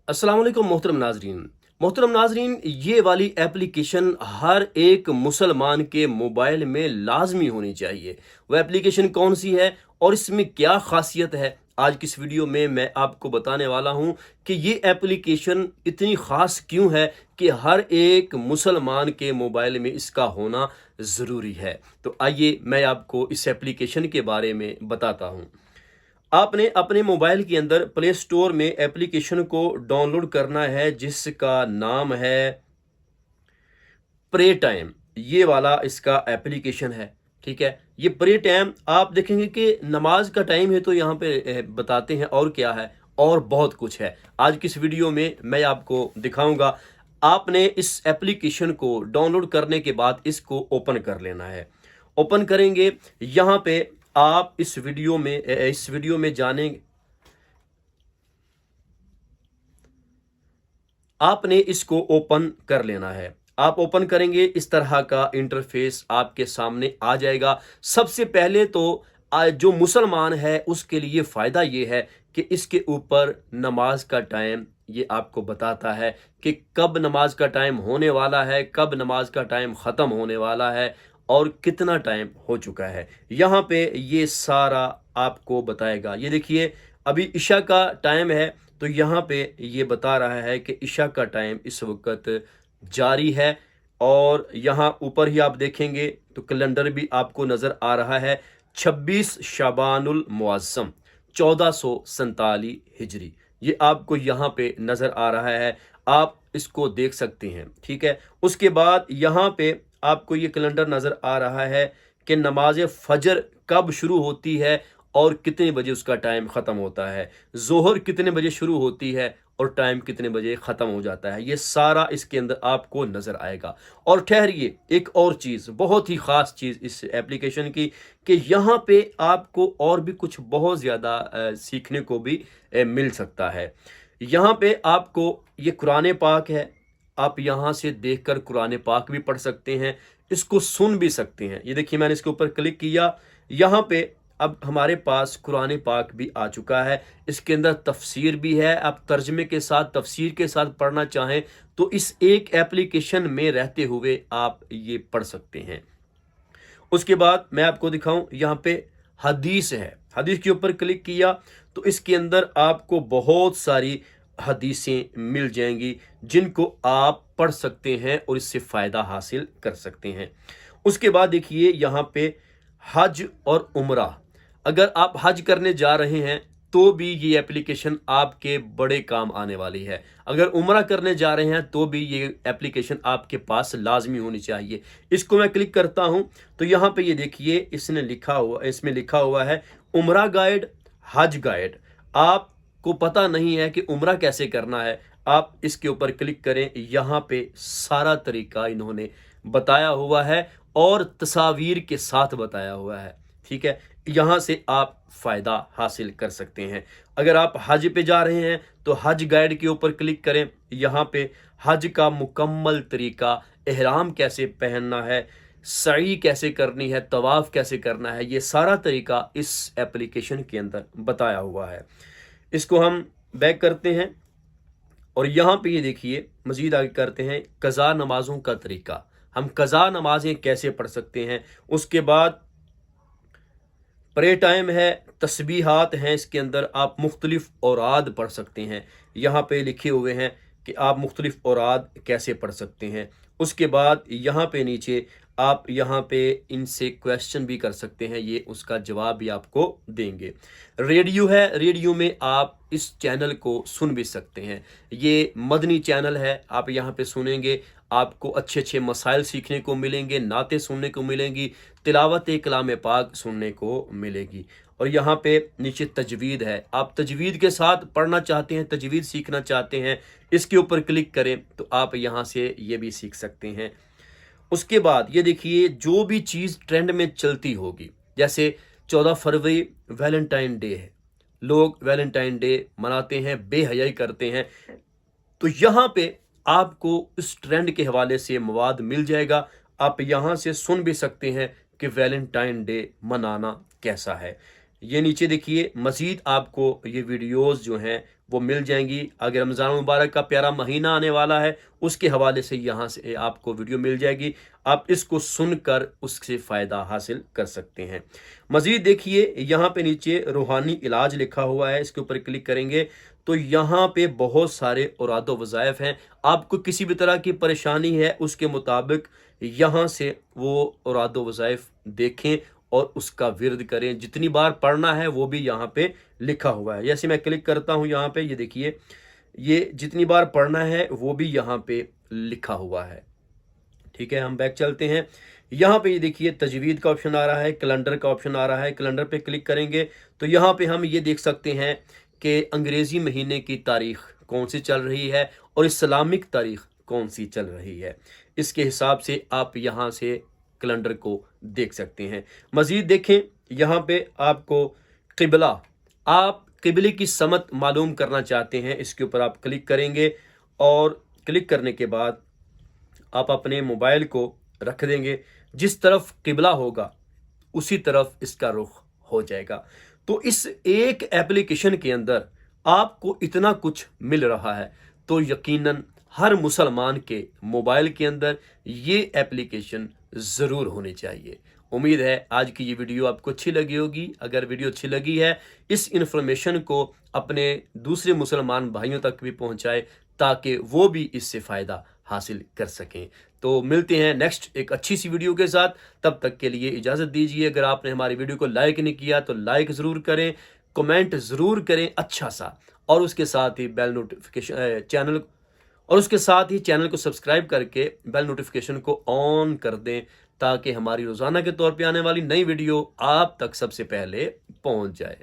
अस्सलाम वालेकुम मोहतरम नाजरीन, ये वाली एप्लीकेशन हर एक मुसलमान के मोबाइल में लाजमी होनी चाहिए। वह एप्लीकेशन कौन सी है और इसमें क्या खासियत है, आज की इस वीडियो में मैं आपको बताने वाला हूँ कि ये एप्लीकेशन इतनी ख़ास क्यों है कि हर एक मुसलमान के मोबाइल में इसका होना ज़रूरी है। तो आइए मैं आपको इस एप्लीकेशन के बारे में बताता हूँ। आपने अपने मोबाइल के अंदर प्ले स्टोर में एप्लीकेशन को डाउनलोड करना है जिसका नाम है प्रे टाइम। ये वाला इसका एप्लीकेशन है। ठीक है, ये प्रे टाइम आप देखेंगे कि नमाज का टाइम है तो यहाँ पे बताते हैं और क्या है, और बहुत कुछ है। आज की इस वीडियो में मैं आपको दिखाऊंगा। आपने इस एप्लीकेशन को डाउनलोड करने के बाद इसको ओपन कर लेना है। ओपन करेंगे, यहाँ पे आप इस वीडियो में जाने आपने इसको ओपन कर लेना है। आप ओपन करेंगे, इस तरह का इंटरफेस आपके सामने आ जाएगा। सबसे पहले तो जो मुसलमान है उसके लिए फ़ायदा ये है कि इसके ऊपर नमाज का टाइम ये आपको बताता है कि कब नमाज का टाइम होने वाला है, कब नमाज का टाइम ख़त्म होने वाला है और कितना टाइम हो चुका है। यहाँ पे ये सारा आपको बताएगा। ये देखिए, अभी इशा का टाइम है तो यहाँ पे ये बता रहा है कि इशा का टाइम इस वक्त जारी है। और यहाँ ऊपर ही आप देखेंगे तो कैलेंडर भी आपको नज़र आ रहा है, 26 शाबानुल मुअज़्ज़म 1447 हिजरी, ये आपको यहाँ पे नज़र आ रहा है। आप इसको देख सकते हैं। ठीक है, उसके बाद यहाँ पे आपको ये कैलेंडर नज़र आ रहा है कि नमाज फजर कब शुरू होती है और कितने बजे उसका टाइम ख़त्म होता है, ज़ोहर कितने बजे शुरू होती है और टाइम कितने बजे ख़त्म हो जाता है। ये सारा इसके अंदर आपको नज़र आएगा। और ठहरिए, एक और चीज़, बहुत ही ख़ास चीज़ इस एप्लीकेशन की, कि यहाँ पे आपको और भी कुछ बहुत ज़्यादा सीखने को भी मिल सकता है। यहाँ पे आपको ये कुरान पाक है, आप यहाँ से देखकर कुरान पाक भी पढ़ सकते हैं, इसको सुन भी सकते हैं। ये देखिए, मैंने इसके ऊपर क्लिक किया, यहाँ पे अब हमारे पास कुरान पाक भी आ चुका है। इसके अंदर तफसीर भी है, आप तर्जमे के साथ तफसीर के साथ पढ़ना चाहें तो इस एक एप्लीकेशन में रहते हुए आप ये पढ़ सकते हैं। उसके बाद मैं आपको दिखाऊं, यहाँ पे हदीस है, हदीस के ऊपर क्लिक किया तो इसके अंदर आपको बहुत सारी हदीसें मिल जाएंगी जिनको आप पढ़ सकते हैं और इससे फ़ायदा हासिल कर सकते हैं। उसके बाद देखिए, यहाँ पे हज और उम्रा, अगर आप हज करने जा रहे हैं तो भी ये एप्लीकेशन आपके बड़े काम आने वाली है। अगर उम्रा करने जा रहे हैं तो भी ये एप्लीकेशन आपके पास लाजमी होनी चाहिए। इसको मैं क्लिक करता हूं तो यहाँ पे ये देखिए, इसमें लिखा हुआ है उम्रा गाइड, हज गाइड। आपको पता नहीं है कि उम्रा कैसे करना है, आप इसके ऊपर क्लिक करें, यहाँ पे सारा तरीका इन्होंने बताया हुआ है और तस्वीर के साथ बताया हुआ है। ठीक है, यहाँ से आप फ़ायदा हासिल कर सकते हैं। अगर आप हज पे जा रहे हैं तो हज गाइड के ऊपर क्लिक करें, यहाँ पे हज का मुकम्मल तरीका, एहराम कैसे पहनना है, सई कैसे करनी है, तवाफ़ कैसे करना है, ये सारा तरीका इस एप्लीकेशन के अंदर बताया हुआ है। इसको हम बैक करते हैं और यहाँ पे ये देखिए, मज़ीद आगे करते हैं, कज़ा नमाज़ों का तरीका, हम कज़ा नमाजें कैसे पढ़ सकते हैं। उसके बाद प्रे टाइम है, तस्बीहात हैं, इसके अंदर आप मुख्तलिफ औराद पढ़ सकते हैं। यहाँ पे लिखे हुए हैं कि आप मुख्तलिफ औराद कैसे पढ़ सकते हैं। उसके बाद यहाँ पे नीचे आप यहाँ पे इनसे क्वेश्चन भी कर सकते हैं, ये उसका जवाब भी आपको देंगे। रेडियो है, रेडियो में आप इस चैनल को सुन भी सकते हैं। ये मदनी चैनल है, आप यहाँ पे सुनेंगे, आपको अच्छे अच्छे मसाइल सीखने को मिलेंगे, नाते सुनने को मिलेंगी, तिलावत कलाम पाक सुनने को मिलेगी। और यहाँ पे नीचे तजवीद है, आप तजवीद के साथ पढ़ना चाहते हैं, तजवीद सीखना चाहते हैं, इसके ऊपर क्लिक करें तो आप यहाँ से ये भी सीख सकते हैं। उसके बाद ये देखिए, जो भी चीज़ ट्रेंड में चलती होगी, जैसे 14 फरवरी वैलेंटाइन डे है, लोग वैलेंटाइन डे मनाते हैं, बेहयाई करते हैं, तो यहाँ पे आपको इस ट्रेंड के हवाले से मवाद मिल जाएगा। आप यहाँ से सुन भी सकते हैं कि वैलेंटाइन डे मनाना कैसा है। ये नीचे देखिए, मज़ीद आपको ये वीडियोस जो हैं वो मिल जाएंगी। आगे रमज़ान मुबारक का प्यारा महीना आने वाला है, उसके हवाले से यहाँ से आपको वीडियो मिल जाएगी, आप इसको सुनकर उससे फ़ायदा हासिल कर सकते हैं। मज़ीद देखिए यहाँ पे नीचे रूहानी इलाज लिखा हुआ है, इसके ऊपर क्लिक करेंगे तो यहाँ पे बहुत सारे औराद व वज़ाइफ हैं। आपको किसी भी तरह की परेशानी है, उसके मुताबिक यहाँ से वो औराद व वज़ाइफ देखें और उसका विर्द करें। जितनी बार पढ़ना है वो भी यहाँ पे लिखा हुआ है। जैसे मैं क्लिक करता हूँ यहाँ पे, ये देखिए ये जितनी बार पढ़ना है वो भी यहाँ पे लिखा हुआ है। ठीक है, हम बैक चलते हैं। यहाँ पे ये देखिए तजवीद का ऑप्शन आ रहा है, कैलेंडर का ऑप्शन आ रहा है। कैलेंडर पे क्लिक करेंगे तो यहाँ पे हम ये देख सकते हैं कि अंग्रेज़ी महीने की तारीख कौन सी चल रही है और इस्लामिक तारीख कौन सी चल रही है। इसके हिसाब से आप यहाँ से कैलेंडर को देख सकते हैं। मज़ीद देखें यहाँ पे आपको क़िबला, आप क़िबले की समत मालूम करना चाहते हैं, इसके ऊपर आप क्लिक करेंगे और क्लिक करने के बाद आप अपने मोबाइल को रख देंगे, जिस तरफ क़िबला होगा उसी तरफ इसका रुख हो जाएगा। तो इस एक एप्लीकेशन के अंदर आपको इतना कुछ मिल रहा है, तो यकीनन हर मुसलमान के मोबाइल के अंदर ये एप्लीकेशन ज़रूर होनी चाहिए। उम्मीद है आज की ये वीडियो आपको अच्छी लगी होगी। अगर वीडियो अच्छी लगी है, इस इन्फॉर्मेशन को अपने दूसरे मुसलमान भाइयों तक भी पहुंचाए ताकि वो भी इससे फ़ायदा हासिल कर सकें। तो मिलते हैं नेक्स्ट एक अच्छी सी वीडियो के साथ, तब तक के लिए इजाज़त दीजिए। अगर आपने हमारी वीडियो को लाइक नहीं किया तो लाइक ज़रूर करें, कमेंट ज़रूर करें अच्छा सा, और उसके साथ ही बेल नोटिफिकेशन चैनल और उसके साथ ही चैनल को सब्सक्राइब करके बेल नोटिफिकेशन को ऑन कर दें ताकि हमारी रोज़ाना के तौर पे आने वाली नई वीडियो आप तक सबसे पहले पहुंच जाए।